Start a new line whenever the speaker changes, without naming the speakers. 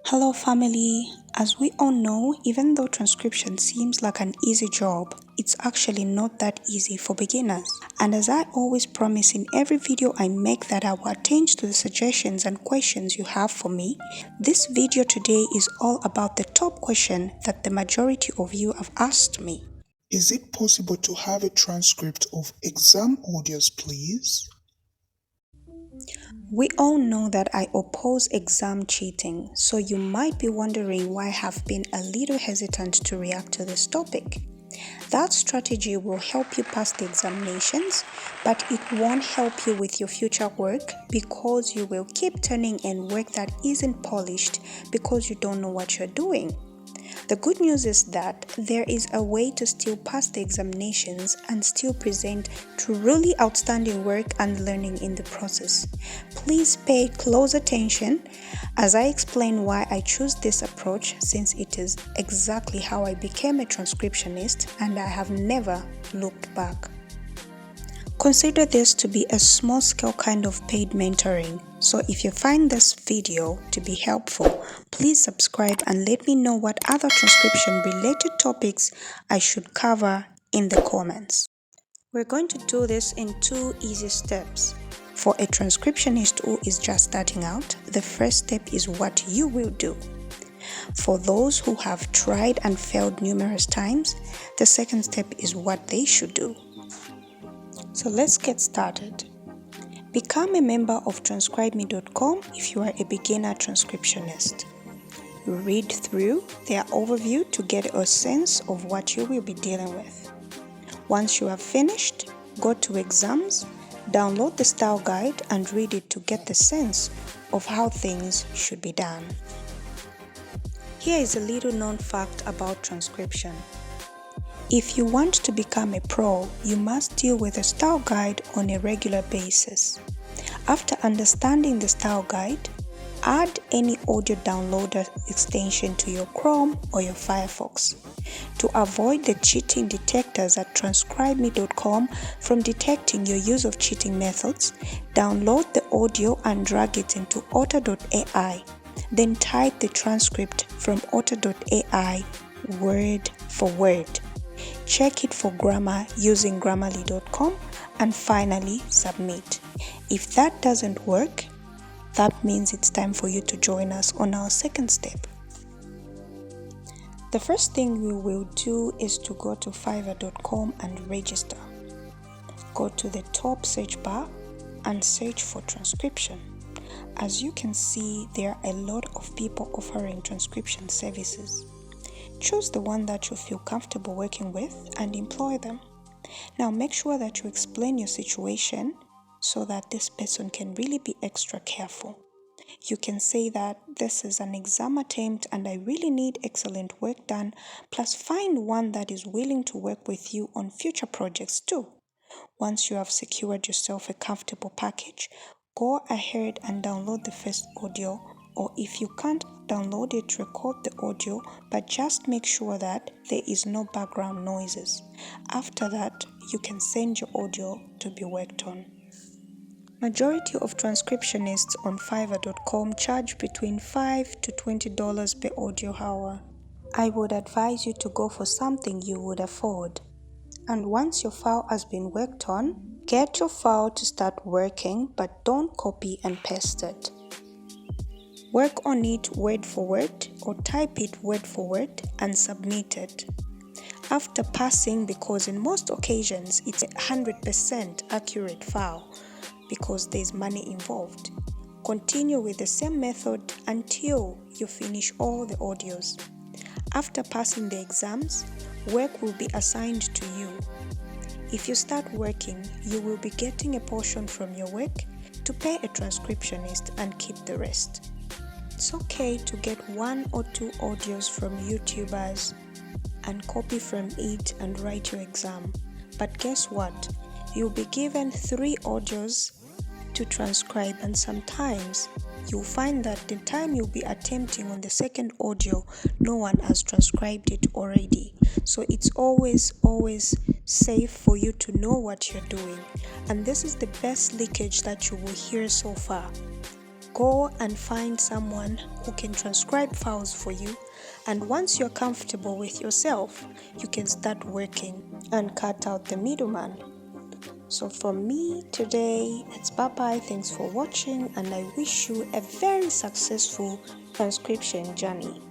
Hello, family. As we all know, even though transcription seems like an easy job, it's actually not that easy for beginners. And as I always promise in every video I make that I will attend to the suggestions and questions you have for me, this video today is all about the top question that the majority of you have asked me.
Is it possible to have a transcript of exam audios, please?
We all know that I oppose exam cheating, so you might be wondering why I have been a little hesitant to react to this topic. That strategy will help you pass the examinations, but it won't help you with your future work because you will keep turning in work that isn't polished because you don't know what you're doing. The good news is that there is a way to still pass the examinations and still present truly outstanding work and learning in the process. Please pay close attention as I explain why I choose this approach, since it is exactly how I became a transcriptionist and I have never looked back. Consider this to be a small-scale kind of paid mentoring. So if you find this video to be helpful, please subscribe and let me know what other transcription-related topics I should cover in the comments. We're going to do this in 2 easy steps. For a transcriptionist who is just starting out, the first step is what you will do. For those who have tried and failed numerous times, the second step is what they should do. So let's get started. Become a member of transcribeme.com if you are a beginner transcriptionist. Read through their overview to get a sense of what you will be dealing with. Once you have finished, go to exams, download the style guide and read it to get the sense of how things should be done. Here is a little known fact about transcription. If you want to become a pro, you must deal with a style guide on a regular basis. After understanding the style guide, add any audio downloader extension to your Chrome or your Firefox. To avoid the cheating detectors at transcribeme.com from detecting your use of cheating methods, download the audio and drag it into otter.ai. Then type the transcript from otter.ai word for word. Check it for grammar using grammarly.com and finally submit. If that doesn't work, that means it's time for you to join us on our second step. The first thing we will do is to go to fiverr.com and register. Go to the top search bar and search for transcription. As you can see, there are a lot of people offering transcription services. Choose the one that you feel comfortable working with and employ them. Now make sure that you explain your situation so that this person can really be extra careful. You can say that this is an exam attempt and I really need excellent work done, plus find one that is willing to work with you on future projects too. Once you have secured yourself a comfortable package, go ahead and download the first audio, or if you can't download it, record the audio, but just make sure that there is no background noises. After that, you can send your audio to be worked on. Majority of transcriptionists on fiverr.com charge between $5 to $20 per audio hour. I would advise you to go for something you would afford. And once your file has been worked on, get your file to start working, but don't copy and paste it. Work on it word for word or type it word for word and submit it. After passing, because in most occasions it's a 100% accurate file because there's money involved, continue with the same method until you finish all the audios. After passing the exams, work will be assigned to you. If you start working, you will be getting a portion from your work to pay a transcriptionist and keep the rest. It's okay to get 1 or 2 audios from YouTubers and copy from it and write your exam. But guess what? You'll be given 3 audios to transcribe, and sometimes you'll find that the time you'll be attempting on the second audio, no one has transcribed it already. So it's always safe for you to know what you're doing. And this is the best leakage that you will hear so far. go and find someone who can transcribe files for you, and once you're comfortable with yourself, you can start working and cut out the middleman. So from me today, it's bye-bye. Thanks for watching, and I wish you a very successful transcription journey.